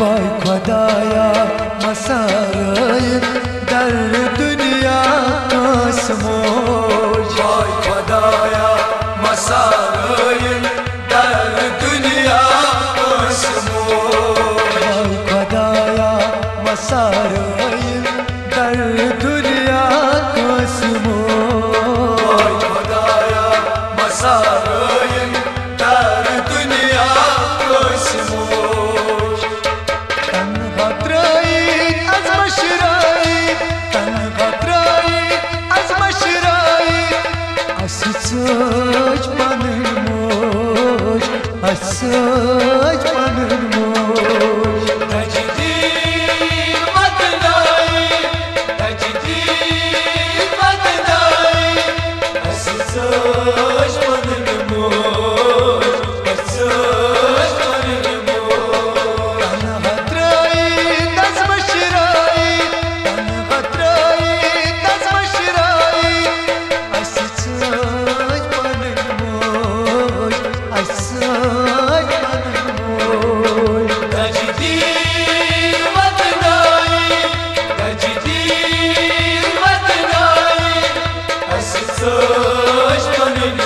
Vay Khudaya masarayın dar dünya kasmoş. Vay Khudaya masarayın dar dünya kasmoş. Vay Khudaya masarayın dar dünya kasmoş. Vay Khudaya masarayın dar dünya kasmoş. Tan hatrayın az maşrayın, tan hatrayın az maşrayın. Asıç banılmış, asıç banılmış. Tecdid vatnayı, tecdid vatnayı. Asıç banılmış, asıç banılmış. Tan hatrayın az maşrayın, tan hatrayın az maşrayın. Asıç banılmış, asıç banılmış. Tecdid vatnayı, tecdid vatnayı. Asıç banılmış,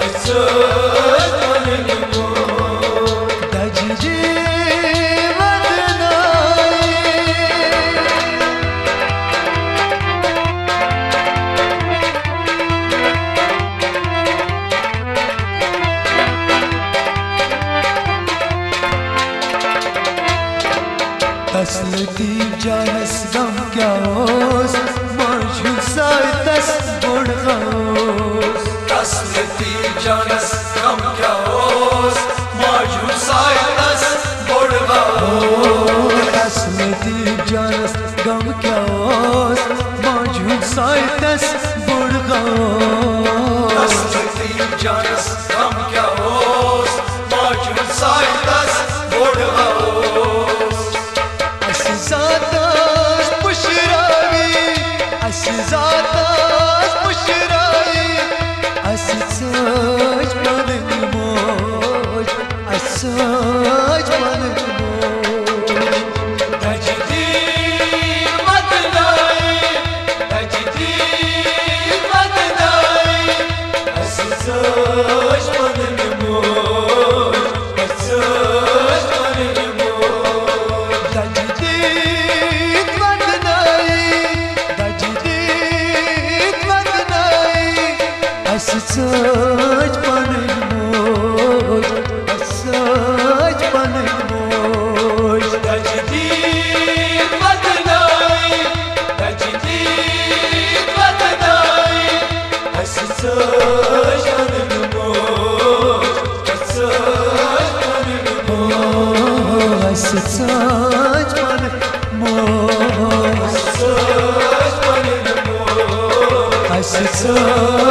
asıç banılmış. Tecdid vatnayı. तसलती जानस गम क्या होस मौजूद साय दस बुढ़ होस Tasleti canas gam kya hos, majud saydas bodga hos. तसलती जानस गम क्या होस मौजूद साय दस बुढ़ होस Tasleti canas gam kya hos, majud saydas bodga hos. असजाताश पुशरावी असजाताश पुशरावी असजाज बनमोश असजाज बनमोश Tecdid vatnayı, tecdid vatnayı. Asıç banılmış, asıç banılmış. Tajdid vatnayı tajdid vatnayı aszac banılmış aszac banılmış Tecdid vatnayı, tecdid vatnayı. Asıç banılmış, asıç banılmış. aszac banılmış Asıç banılmış. aszac